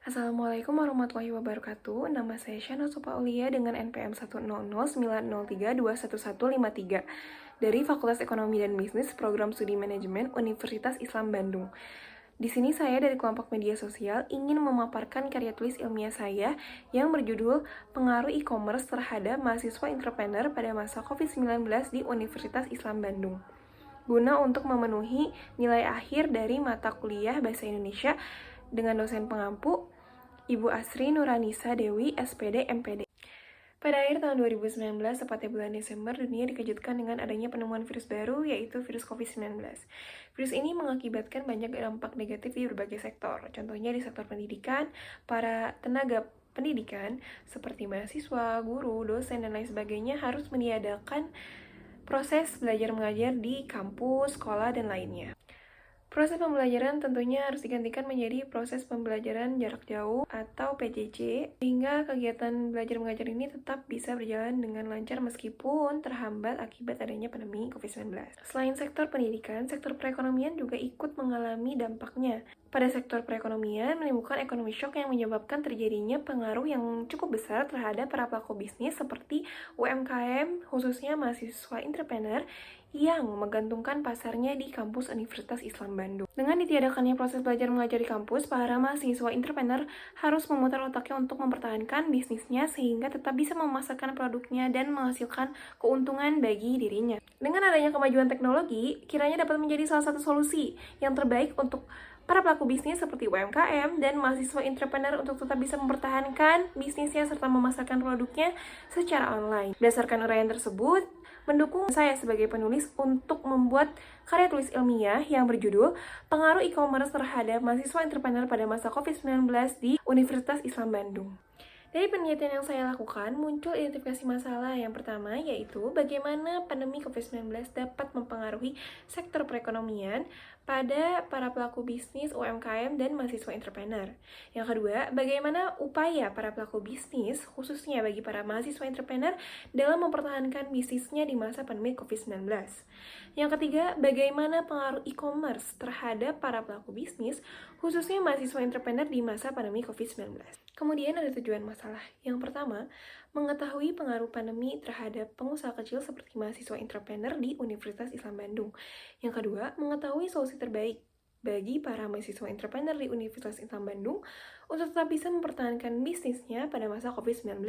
Assalamualaikum warahmatullahi wabarakatuh. Nama saya Syana Supaulia dengan NPM 1009093211153 dari Fakultas Ekonomi dan Bisnis Program Studi Manajemen Universitas Islam Bandung. Di sini saya dari kelompok media sosial ingin memaparkan karya tulis ilmiah saya yang berjudul Pengaruh E-commerce terhadap mahasiswa entrepreneur pada masa COVID-19 di Universitas Islam Bandung, guna untuk memenuhi nilai akhir dari mata kuliah Bahasa Indonesia dengan dosen pengampu Ibu Asri Nuranisa Dewi, SPD, MPD. Pada akhir tahun 2019, tepatnya bulan Desember, dunia dikejutkan dengan adanya penemuan virus baru, yaitu virus COVID-19. Virus ini mengakibatkan banyak dampak negatif di berbagai sektor. Contohnya di sektor pendidikan, para tenaga pendidikan seperti mahasiswa, guru, dosen, dan lain sebagainya harus meniadakan proses belajar mengajar di kampus, sekolah, dan lainnya. Proses pembelajaran tentunya harus digantikan menjadi proses pembelajaran jarak jauh atau PJJ, sehingga kegiatan belajar mengajar ini tetap bisa berjalan dengan lancar meskipun terhambat akibat adanya pandemi COVID-19. Selain sektor pendidikan, sektor perekonomian juga ikut mengalami dampaknya. Pada sektor perekonomian, menimbulkan ekonomi shock yang menyebabkan terjadinya pengaruh yang cukup besar terhadap para pelaku bisnis seperti UMKM, khususnya mahasiswa entrepreneur, yang menggantungkan pasarnya di kampus Universitas Islam Bandung. Dengan ditiadakannya proses belajar mengajar di kampus, para mahasiswa entrepreneur harus memutar otaknya untuk mempertahankan bisnisnya sehingga tetap bisa memasarkan produknya dan menghasilkan keuntungan bagi dirinya. Dengan adanya kemajuan teknologi, kiranya dapat menjadi salah satu solusi yang terbaik untuk para pelaku bisnis seperti UMKM dan mahasiswa entrepreneur untuk tetap bisa mempertahankan bisnisnya serta memasarkan produknya secara online. Berdasarkan uraian tersebut, mendukung saya sebagai penulis untuk membuat karya tulis ilmiah yang berjudul Pengaruh E-commerce terhadap mahasiswa entrepreneur pada masa COVID-19 di Universitas Islam Bandung. Dari penelitian yang saya lakukan, muncul identifikasi masalah yang pertama, yaitu bagaimana pandemi COVID-19 dapat mempengaruhi sektor perekonomian pada para pelaku bisnis, UMKM, dan mahasiswa entrepreneur. Yang kedua, bagaimana upaya para pelaku bisnis, khususnya bagi para mahasiswa entrepreneur, dalam mempertahankan bisnisnya di masa pandemi COVID-19. Yang ketiga, bagaimana pengaruh e-commerce terhadap para pelaku bisnis, khususnya mahasiswa entrepreneur di masa pandemi COVID-19. Kemudian ada tujuan masalah. Yang pertama, mengetahui pengaruh pandemi terhadap pengusaha kecil seperti mahasiswa entrepreneur di Universitas Islam Bandung. Yang kedua, mengetahui solusi terbaik bagi para mahasiswa entrepreneur di Universitas Islam Bandung untuk tetap bisa mempertahankan bisnisnya pada masa COVID-19.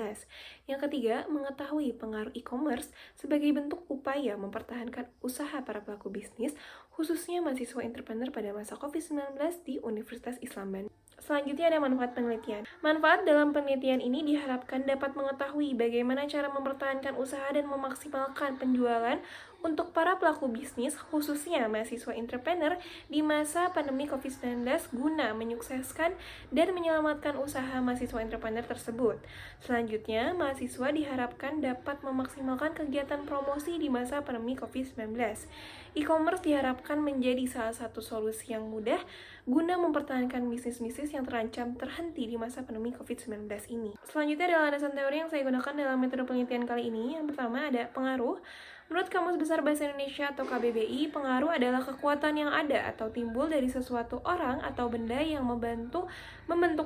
Yang ketiga, mengetahui pengaruh e-commerce sebagai bentuk upaya mempertahankan usaha para pelaku bisnis, khususnya mahasiswa entrepreneur pada masa COVID-19 di Universitas Islam Bandung. Selanjutnya ada manfaat penelitian. Manfaat dalam penelitian ini diharapkan dapat mengetahui bagaimana cara mempertahankan usaha dan memaksimalkan penjualan untuk para pelaku bisnis, khususnya mahasiswa entrepreneur di masa pandemi COVID-19 guna menyukseskan dan menyelamatkan usaha mahasiswa entrepreneur tersebut. Selanjutnya, mahasiswa diharapkan dapat memaksimalkan kegiatan promosi di masa pandemi COVID-19. E-commerce diharapkan menjadi salah satu solusi yang mudah guna mempertahankan bisnis-bisnis yang terancam terhenti di masa pandemi COVID-19 ini. Selanjutnya adalah landasan teori yang saya gunakan dalam metode penelitian kali ini. Yang pertama ada pengaruh. Menurut Kamus Besar Bahasa Indonesia atau KBBI, pengaruh adalah kekuatan yang ada atau timbul dari sesuatu orang atau benda yang membentuk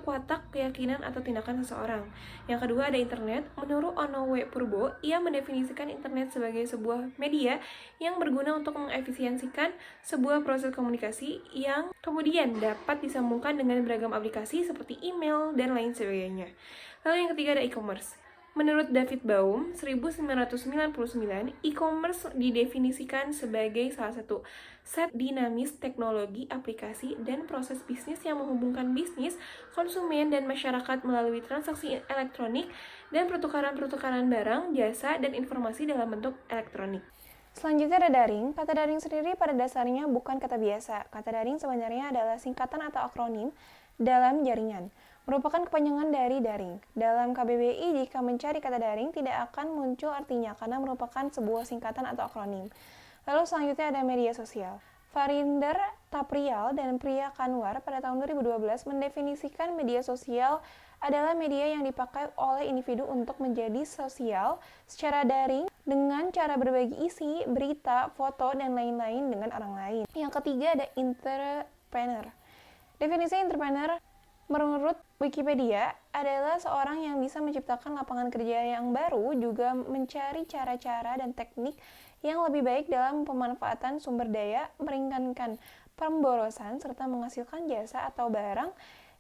watak, keyakinan, atau tindakan seseorang. Yang kedua ada internet. Menurut Ono W. Purbo, ia mendefinisikan internet sebagai sebuah media yang berguna untuk mengefisiensikan sebuah proses komunikasi yang kemudian dapat disambungkan dengan beragam aplikasi seperti email dan lain sebagainya. Lalu yang ketiga ada e-commerce. Menurut David Baum, 1999, e-commerce didefinisikan sebagai salah satu set dinamis teknologi, aplikasi, dan proses bisnis yang menghubungkan bisnis, konsumen, dan masyarakat melalui transaksi elektronik dan pertukaran-pertukaran barang, jasa, dan informasi dalam bentuk elektronik. Selanjutnya ada daring. Kata daring sendiri pada dasarnya bukan kata biasa. Kata daring sebenarnya adalah singkatan atau akronim dalam jaringan, merupakan kepanjangan dari daring. Dalam KBBI, jika mencari kata daring tidak akan muncul artinya karena merupakan sebuah singkatan atau akronim. Lalu selanjutnya ada media sosial. Farinder Taprial dan Priya Kanwar pada tahun 2012 mendefinisikan media sosial adalah media yang dipakai oleh individu untuk menjadi sosial secara daring dengan cara berbagi isi, berita, foto, dan lain-lain dengan orang lain. Yang ketiga ada entrepreneur. Definisi entrepreneur Menurut Wikipedia, adalah seorang yang bisa menciptakan lapangan kerja yang baru, juga mencari cara-cara dan teknik yang lebih baik dalam pemanfaatan sumber daya, meringankan pemborosan, serta menghasilkan jasa atau barang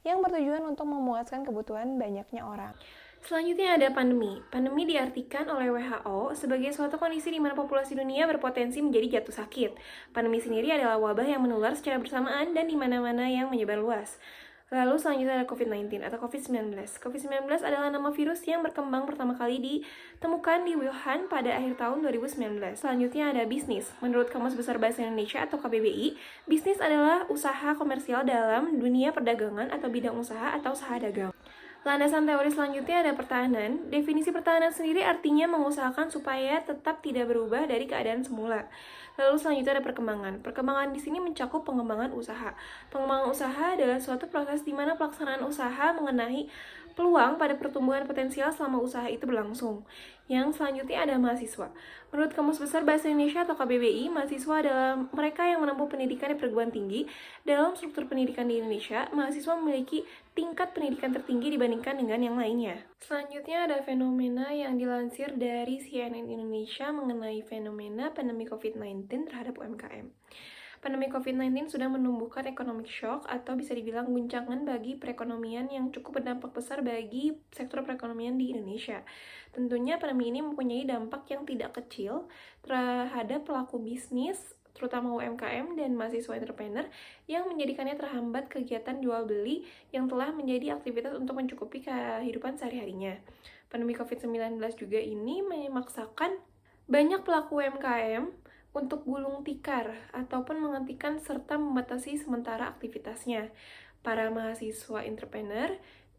yang bertujuan untuk memuaskan kebutuhan banyaknya orang. Selanjutnya ada pandemi. Pandemi diartikan oleh WHO sebagai suatu kondisi di mana populasi dunia berpotensi menjadi jatuh sakit. Pandemi sendiri adalah wabah yang menular secara bersamaan dan di mana-mana yang menyebar luas. Lalu selanjutnya ada COVID-19 atau COVID-19. COVID-19 adalah nama virus yang berkembang pertama kali ditemukan di Wuhan pada akhir tahun 2019. Selanjutnya ada bisnis. Menurut Kamus Besar Bahasa Indonesia atau KBBI, bisnis adalah usaha komersial dalam dunia perdagangan atau bidang usaha atau usaha dagang. Landasan teori selanjutnya ada pertahanan. Definisi pertahanan sendiri artinya mengusahakan supaya tetap tidak berubah dari keadaan semula. Lalu selanjutnya ada perkembangan. Perkembangan di sini mencakup pengembangan usaha. Pengembangan usaha adalah suatu proses di mana pelaksanaan usaha mengenai peluang pada pertumbuhan potensial selama usaha itu berlangsung. Yang selanjutnya ada mahasiswa. Menurut Kamus Besar Bahasa Indonesia atau KBBI, mahasiswa adalah mereka yang menempuh pendidikan di perguruan tinggi. Dalam struktur pendidikan di Indonesia, mahasiswa memiliki tingkat pendidikan tertinggi dibandingkan dengan yang lainnya. Selanjutnya ada fenomena yang dilansir dari CNN Indonesia mengenai fenomena pandemi COVID-19 terhadap UMKM. Pandemi COVID-19 sudah menumbuhkan economic shock atau bisa dibilang guncangan bagi perekonomian yang cukup berdampak besar bagi sektor perekonomian di Indonesia. Tentunya pandemi ini mempunyai dampak yang tidak kecil terhadap pelaku bisnis, terutama UMKM dan mahasiswa entrepreneur yang menjadikannya terhambat kegiatan jual beli yang telah menjadi aktivitas untuk mencukupi kehidupan sehari-harinya. Pandemi COVID-19 juga ini memaksakan banyak pelaku UMKM untuk gulung tikar ataupun menghentikan serta membatasi sementara aktivitasnya. Para mahasiswa entrepreneur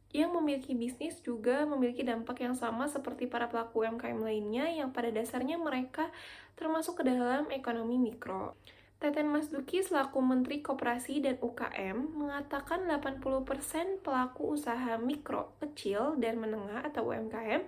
yang memiliki bisnis juga memiliki dampak yang sama seperti para pelaku UMKM lainnya yang pada dasarnya mereka termasuk ke dalam ekonomi mikro. Teten Mas Duki selaku Menteri Koperasi dan UKM mengatakan 80% pelaku usaha mikro, kecil, dan menengah atau UMKM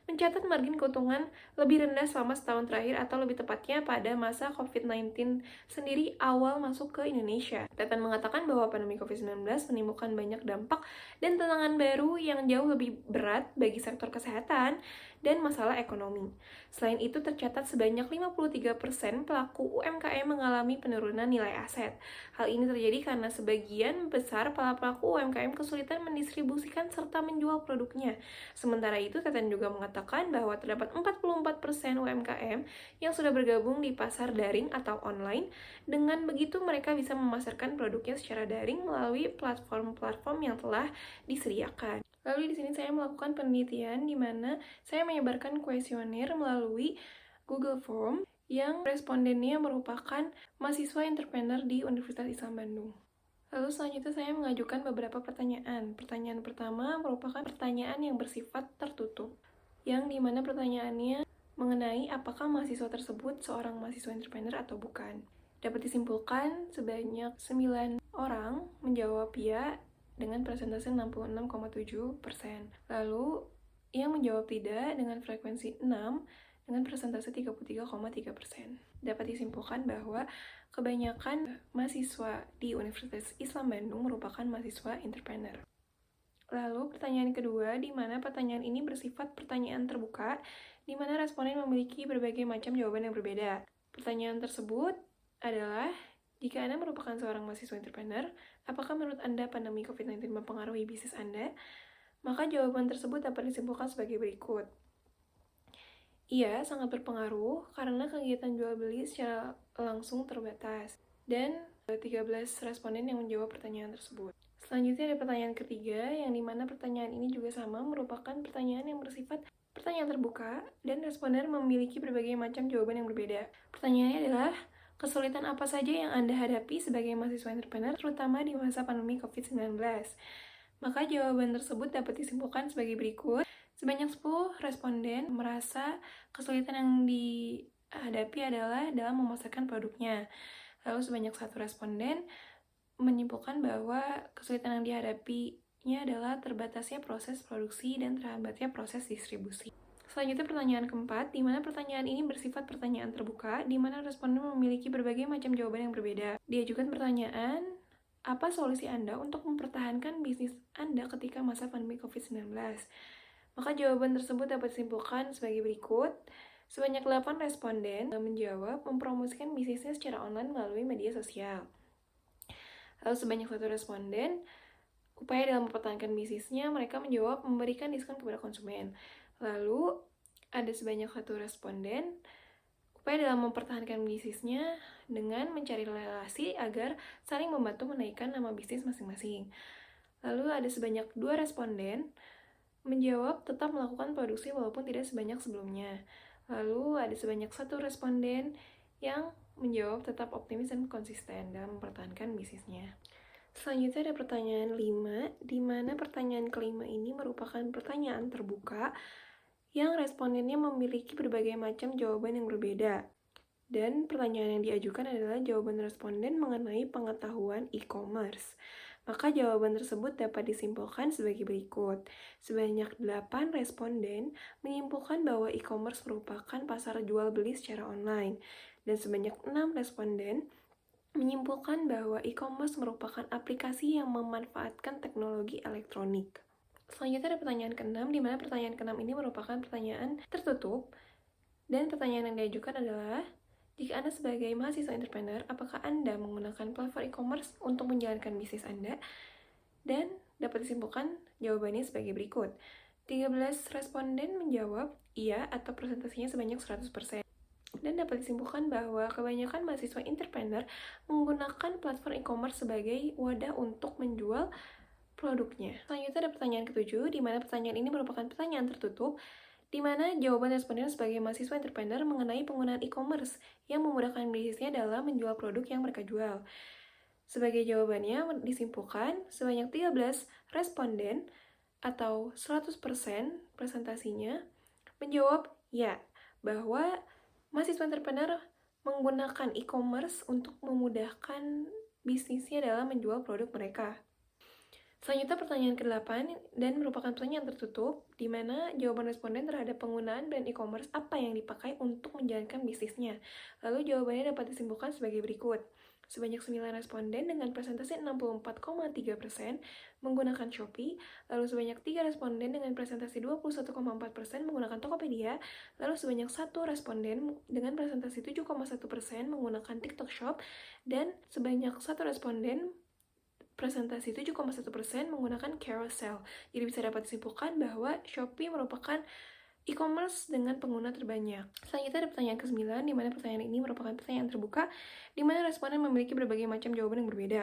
mencatat margin keuntungan lebih rendah selama setahun terakhir atau lebih tepatnya pada masa COVID-19 sendiri awal masuk ke Indonesia. Teten mengatakan bahwa pandemi COVID-19 menimbulkan banyak dampak dan tantangan baru yang jauh lebih berat bagi sektor kesehatan dan masalah ekonomi. Selain itu, tercatat sebanyak 53% pelaku UMKM mengalami penurunan nilai aset. Hal ini terjadi karena sebagian besar para pelaku UMKM kesulitan mendistribusikan serta menjual produknya. Sementara itu, Teten juga mengatakan bahwa terdapat 44% UMKM yang sudah bergabung di pasar daring atau online. Dengan begitu, mereka bisa memasarkan produknya secara daring melalui platform-platform yang telah disediakan. Lalu di sini saya melakukan penelitian di mana saya menyebarkan kuesioner melalui Google Form yang respondennya merupakan mahasiswa entrepreneur di Universitas Islam Bandung. Lalu selanjutnya saya mengajukan beberapa pertanyaan. Pertanyaan pertama merupakan pertanyaan yang bersifat tertutup, yang dimana pertanyaannya mengenai apakah mahasiswa tersebut seorang mahasiswa entrepreneur atau bukan. Dapat disimpulkan sebanyak 9 orang menjawab ya dengan persentase 66,7%. Lalu yang menjawab tidak dengan frekuensi 6 dengan persentase 33,3%. Dapat disimpulkan bahwa kebanyakan mahasiswa di Universitas Islam Bandung merupakan mahasiswa entrepreneur. Lalu pertanyaan kedua, di mana pertanyaan ini bersifat pertanyaan terbuka, di mana responden memiliki berbagai macam jawaban yang berbeda. Pertanyaan tersebut adalah, jika Anda merupakan seorang mahasiswa entrepreneur, apakah menurut Anda pandemi COVID-19 mempengaruhi bisnis Anda? Maka jawaban tersebut dapat disimpulkan sebagai berikut. Iya, sangat berpengaruh karena kegiatan jual beli secara langsung terbatas. Dan 13 responden yang menjawab pertanyaan tersebut. Selanjutnya ada pertanyaan ketiga, yang dimana pertanyaan ini juga sama, merupakan pertanyaan yang bersifat pertanyaan terbuka, dan responden memiliki berbagai macam jawaban yang berbeda. Pertanyaannya adalah, kesulitan apa saja yang Anda hadapi sebagai mahasiswa entrepreneur, terutama di masa pandemi COVID-19? Maka jawaban tersebut dapat disimpulkan sebagai berikut. Sebanyak 10 responden merasa kesulitan yang dihadapi adalah dalam memasarkan produknya. Lalu sebanyak 1 responden menyimpulkan bahwa kesulitan yang dihadapinya adalah terbatasnya proses produksi dan terhambatnya proses distribusi. Selanjutnya pertanyaan keempat, di mana pertanyaan ini bersifat pertanyaan terbuka, di mana responden memiliki berbagai macam jawaban yang berbeda. Diajukan pertanyaan Apa solusi Anda untuk mempertahankan bisnis Anda ketika masa pandemi COVID-19? Maka jawaban tersebut dapat disimpulkan sebagai berikut. Sebanyak 8 responden menjawab mempromosikan bisnisnya secara online melalui media sosial. Lalu sebanyak 1 responden, upaya dalam mempertahankan bisnisnya, mereka menjawab memberikan diskon kepada konsumen. Lalu ada sebanyak 1 responden, upaya dalam mempertahankan bisnisnya dengan mencari relasi agar saling membantu menaikkan nama bisnis masing-masing. Lalu ada sebanyak 2 responden menjawab tetap melakukan produksi walaupun tidak sebanyak sebelumnya. Lalu ada sebanyak 1 responden yang menjawab tetap optimis dan konsisten dalam mempertahankan bisnisnya. Selanjutnya ada pertanyaan 5, di mana pertanyaan kelima ini merupakan pertanyaan terbuka yang respondennya memiliki berbagai macam jawaban yang berbeda. Dan pertanyaan yang diajukan adalah jawaban responden mengenai pengetahuan e-commerce. Maka jawaban tersebut dapat disimpulkan sebagai berikut. Sebanyak 8 responden menyimpulkan bahwa e-commerce merupakan pasar jual beli secara online. Dan sebanyak 6 responden menyimpulkan bahwa e-commerce merupakan aplikasi yang memanfaatkan teknologi elektronik. Selanjutnya ada pertanyaan ke-6, di mana pertanyaan ke-6 ini merupakan pertanyaan tertutup. Dan pertanyaan yang diajukan adalah, jika Anda sebagai mahasiswa entrepreneur, apakah Anda menggunakan platform e-commerce untuk menjalankan bisnis Anda? Dan dapat disimpulkan jawabannya sebagai berikut. 13 responden menjawab iya atau presentasinya sebanyak 100%. Dan dapat disimpulkan bahwa kebanyakan mahasiswa entrepreneur menggunakan platform e-commerce sebagai wadah untuk menjual produknya. Selanjutnya ada pertanyaan ke-7, di mana pertanyaan ini merupakan pertanyaan tertutup, di mana jawaban responden sebagai mahasiswa entrepreneur mengenai penggunaan e-commerce yang memudahkan bisnisnya dalam menjual produk yang mereka jual. Sebagai jawabannya disimpulkan sebanyak 13 responden atau 100% presentasinya menjawab ya, bahwa mahasiswa entrepreneur menggunakan e-commerce untuk memudahkan bisnisnya dalam menjual produk mereka. Selanjutnya pertanyaan ke-8 dan merupakan pertanyaan tertutup, di mana jawaban responden terhadap penggunaan brand e-commerce apa yang dipakai untuk menjalankan bisnisnya. Lalu jawabannya dapat disimpulkan sebagai berikut. Sebanyak 9 responden dengan presentasi 64,3% menggunakan Shopee, lalu sebanyak 3 responden dengan presentasi 21,4% menggunakan Tokopedia, lalu sebanyak 1 responden dengan presentasi 7,1% menggunakan TikTok Shop, dan sebanyak 1 responden presentasi 7,1% menggunakan carousel. Jadi bisa dapat disimpulkan bahwa Shopee merupakan e-commerce dengan pengguna terbanyak. Selanjutnya ada pertanyaan ke-9, di mana pertanyaan ini merupakan pertanyaan terbuka, di mana responden memiliki berbagai macam jawaban yang berbeda.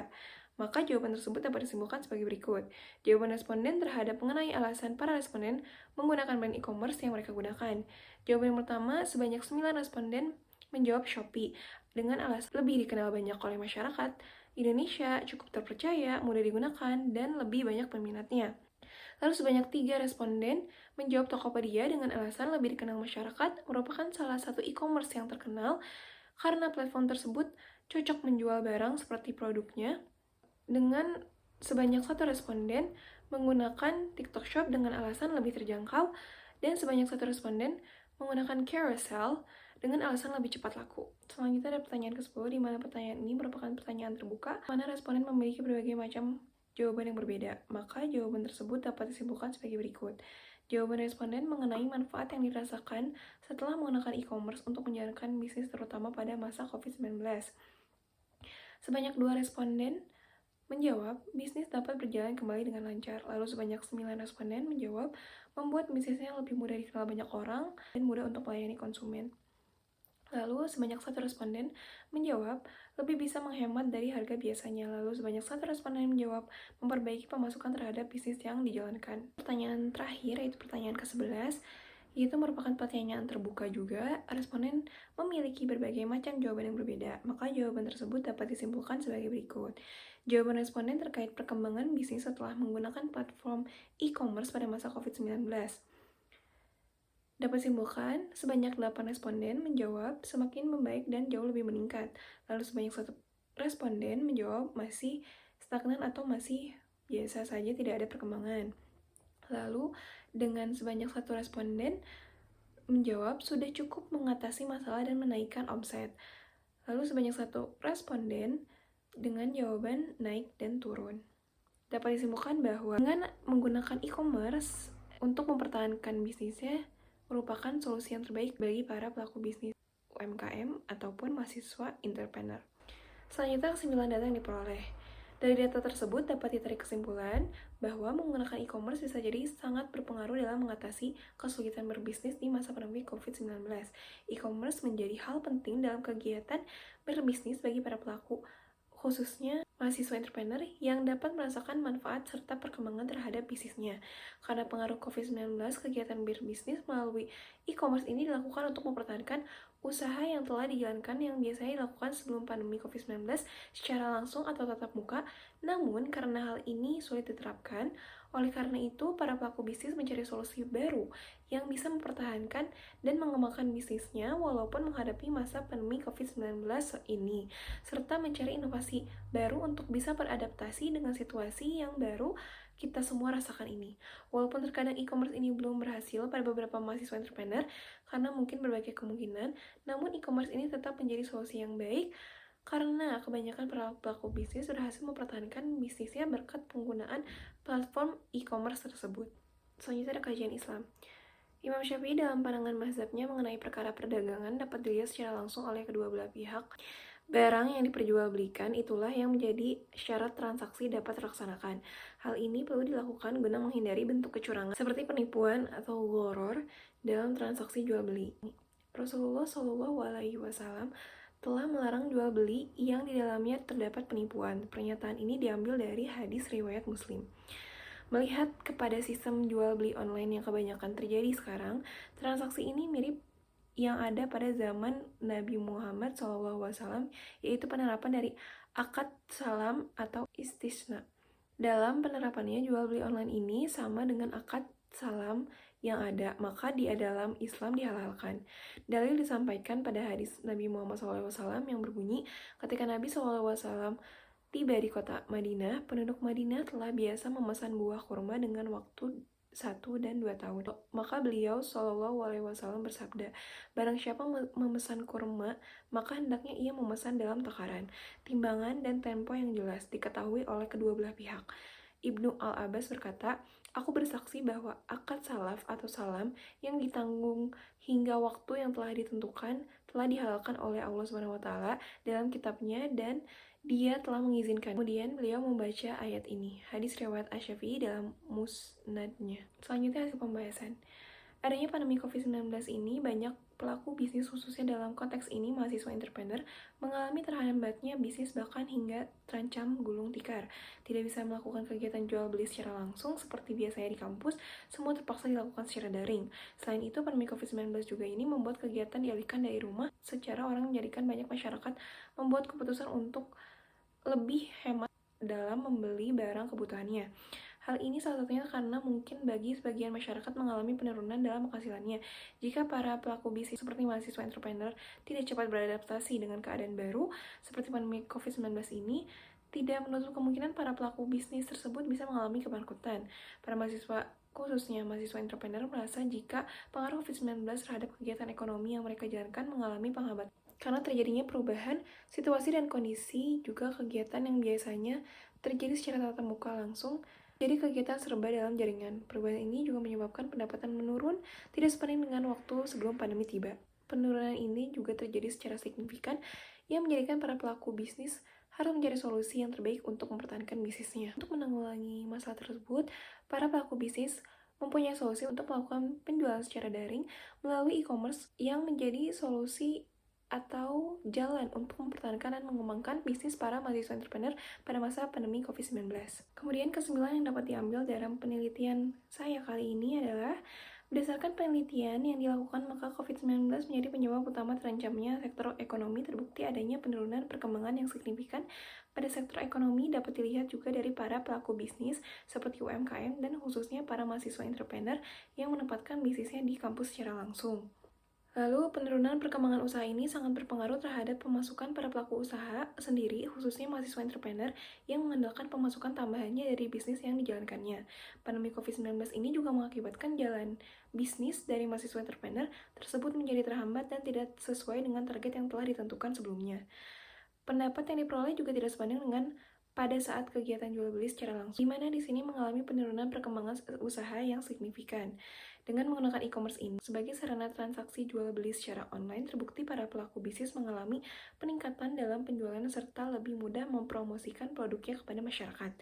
Maka jawaban tersebut dapat disimpulkan sebagai berikut. Jawaban responden terhadap mengenai alasan para responden menggunakan brand e-commerce yang mereka gunakan. Jawaban yang pertama, sebanyak 9 responden menjawab Shopee dengan alasan lebih dikenal banyak oleh masyarakat Indonesia, cukup terpercaya, mudah digunakan, dan lebih banyak peminatnya. Lalu sebanyak 3 responden menjawab Tokopedia dengan alasan lebih dikenal masyarakat merupakan salah satu e-commerce yang terkenal karena platform tersebut cocok menjual barang seperti produknya, dengan sebanyak 1 responden menggunakan TikTok Shop dengan alasan lebih terjangkau, dan sebanyak 1 responden menggunakan carousel dengan alasan lebih cepat laku. Selanjutnya ada pertanyaan ke-10, di mana pertanyaan ini merupakan pertanyaan terbuka, mana responden memiliki berbagai macam jawaban yang berbeda. Maka jawaban tersebut dapat disimpulkan sebagai berikut. Jawaban responden mengenai manfaat yang dirasakan setelah menggunakan e-commerce untuk menjalankan bisnis terutama pada masa COVID-19. Sebanyak 2 responden menjawab, bisnis dapat berjalan kembali dengan lancar. Lalu sebanyak 9 responden menjawab, membuat bisnisnya lebih mudah dikenal banyak orang dan mudah untuk melayani konsumen. Lalu sebanyak 1 responden menjawab, lebih bisa menghemat dari harga biasanya. Lalu sebanyak 1 responden menjawab, memperbaiki pemasukan terhadap bisnis yang dijalankan. Pertanyaan terakhir, yaitu pertanyaan ke-11, itu merupakan pertanyaan terbuka juga. Responden memiliki berbagai macam jawaban yang berbeda, maka jawaban tersebut dapat disimpulkan sebagai berikut. Jawaban responden terkait perkembangan bisnis setelah menggunakan platform e-commerce pada masa COVID-19. Dapat disimpulkan, sebanyak 8 responden menjawab semakin membaik dan jauh lebih meningkat. Lalu sebanyak 1 responden menjawab masih stagnan atau masih biasa saja, tidak ada perkembangan. Lalu dengan sebanyak 1 responden menjawab sudah cukup mengatasi masalah dan menaikkan omset. Lalu sebanyak 1 responden dengan jawaban naik dan turun. Dapat disimpulkan bahwa dengan menggunakan e-commerce untuk mempertahankan bisnisnya merupakan solusi yang terbaik bagi para pelaku bisnis UMKM ataupun mahasiswa entrepreneur. Selanjutnya, kesimpulan data yang diperoleh. Dari data tersebut dapat ditarik kesimpulan bahwa menggunakan e-commerce bisa jadi sangat berpengaruh dalam mengatasi kesulitan berbisnis di masa pandemi COVID-19. E-commerce menjadi hal penting dalam kegiatan berbisnis bagi para pelaku, khususnya mahasiswa entrepreneur yang dapat merasakan manfaat serta perkembangan terhadap bisnisnya. Karena pengaruh COVID-19, kegiatan berbisnis melalui e-commerce ini dilakukan untuk mempertahankan usaha yang telah dijalankan yang biasanya dilakukan sebelum pandemi COVID-19 secara langsung atau tatap muka. Namun, karena hal ini sulit diterapkan, oleh karena itu, para pelaku bisnis mencari solusi baru yang bisa mempertahankan dan mengembangkan bisnisnya walaupun menghadapi masa pandemi COVID-19 ini, serta mencari inovasi baru untuk bisa beradaptasi dengan situasi yang baru kita semua rasakan ini. Walaupun terkadang e-commerce ini belum berhasil pada beberapa mahasiswa entrepreneur karena mungkin berbagai kemungkinan, namun e-commerce ini tetap menjadi solusi yang baik karena kebanyakan para pelaku bisnis berhasil mempertahankan bisnisnya berkat penggunaan platform e-commerce tersebut. Selanjutnya ada kajian Islam. Imam Syafi'i dalam pandangan mazhabnya mengenai perkara perdagangan dapat dilihat secara langsung oleh kedua belah pihak. Barang yang diperjualbelikan itulah yang menjadi syarat transaksi dapat terlaksanakan. Hal ini perlu dilakukan guna menghindari bentuk kecurangan seperti penipuan atau gharar dalam transaksi jual beli. Rasulullah Shallallahu Alaihi Wasallam telah melarang jual beli yang di dalamnya terdapat penipuan. Pernyataan ini diambil dari hadis riwayat Muslim. Melihat kepada sistem jual beli online yang kebanyakan terjadi sekarang, transaksi ini mirip yang ada pada zaman Nabi Muhammad SAW, yaitu penerapan dari akad salam atau istisna. Dalam penerapannya, jual beli online ini sama dengan akad salam yang ada, maka di dalam Islam dihalalkan. Dalil disampaikan pada hadis Nabi Muhammad SAW yang berbunyi, ketika Nabi SAW tiba di kota Madinah, penduduk Madinah telah biasa memesan buah kurma dengan waktu 1 dan 2 tahun. Maka beliau Shallallahu Alaihi Wasallam bersabda, barang siapa memesan kurma, maka hendaknya ia memesan dalam takaran, timbangan dan tempo yang jelas diketahui oleh kedua belah pihak. Ibnu Al-Abbas berkata, aku bersaksi bahwa akad salaf atau salam yang ditanggung hingga waktu yang telah ditentukan telah dihalalkan oleh Allah SWT dalam kitabnya dan dia telah mengizinkan. Kemudian beliau membaca ayat ini, hadis riwayat Asy-Syafi'i dalam musnadnya. Selanjutnya hasil pembahasan. Adanya pandemi COVID-19 ini, banyak pelaku bisnis khususnya dalam konteks ini mahasiswa entrepreneur mengalami terhambatnya bisnis bahkan hingga terancam gulung tikar. Tidak bisa melakukan kegiatan jual beli secara langsung seperti biasanya di kampus, semua terpaksa dilakukan secara daring. Selain itu, pandemi COVID-19 juga ini membuat kegiatan dialihkan dari rumah, secara orang menjadikan banyak masyarakat membuat keputusan untuk lebih hemat dalam membeli barang kebutuhannya. Hal ini salah satunya karena mungkin bagi sebagian masyarakat mengalami penurunan dalam penghasilannya. Jika para pelaku bisnis seperti mahasiswa entrepreneur tidak cepat beradaptasi dengan keadaan baru seperti pandemi COVID-19 ini, tidak menutup kemungkinan para pelaku bisnis tersebut bisa mengalami kebangkrutan. Para mahasiswa, khususnya mahasiswa entrepreneur, merasa jika pengaruh COVID-19 terhadap kegiatan ekonomi yang mereka jalankan mengalami penghambatan. Karena terjadinya perubahan situasi dan kondisi, juga kegiatan yang biasanya terjadi secara tatap muka langsung jadi kegiatan serba dalam jaringan. Perubahan ini juga menyebabkan pendapatan menurun tidak sebanding dengan waktu sebelum pandemi tiba. Penurunan ini juga terjadi secara signifikan yang menjadikan para pelaku bisnis harus mencari solusi yang terbaik untuk mempertahankan bisnisnya. Untuk menanggulangi masalah tersebut, para pelaku bisnis mempunyai solusi untuk melakukan penjualan secara daring melalui e-commerce yang menjadi solusi atau jalan untuk mempertahankan dan mengembangkan bisnis para mahasiswa entrepreneur pada masa pandemi COVID-19. Kemudian kesimpulan yang dapat diambil dalam penelitian saya kali ini adalah berdasarkan penelitian yang dilakukan, maka COVID-19 menjadi penyebab utama terancamnya sektor ekonomi. Terbukti adanya penurunan perkembangan yang signifikan pada sektor ekonomi dapat dilihat juga dari para pelaku bisnis seperti UMKM dan khususnya para mahasiswa entrepreneur yang menempatkan bisnisnya di kampus secara langsung. Lalu, penurunan perkembangan usaha ini sangat berpengaruh terhadap pemasukan para pelaku usaha sendiri, khususnya mahasiswa entrepreneur yang mengandalkan pemasukan tambahannya dari bisnis yang dijalankannya. Pandemi COVID-19 ini juga mengakibatkan jalan bisnis dari mahasiswa entrepreneur tersebut menjadi terhambat dan tidak sesuai dengan target yang telah ditentukan sebelumnya. Pendapat yang diperoleh juga tidak sebanding dengan pada saat kegiatan jual beli secara langsung, di mana di sini mengalami penurunan perkembangan usaha yang signifikan. Dengan menggunakan e-commerce ini sebagai sarana transaksi jual beli secara online, terbukti para pelaku bisnis mengalami peningkatan dalam penjualan serta lebih mudah mempromosikan produknya kepada masyarakat.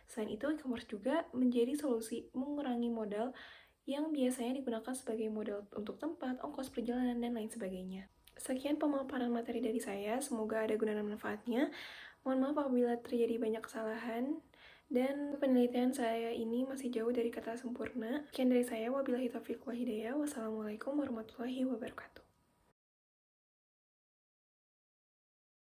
Selain itu, e-commerce juga menjadi solusi mengurangi modal yang biasanya digunakan sebagai modal untuk tempat, ongkos perjalanan, dan lain sebagainya. Sekian pemaparan materi dari saya, semoga ada guna dan manfaatnya. Mohon maaf apabila terjadi banyak kesalahan, dan penelitian saya ini masih jauh dari kata sempurna. Sekian dari saya, wabillahi taufiq wa hidayah. Wassalamualaikum warahmatullahi wabarakatuh.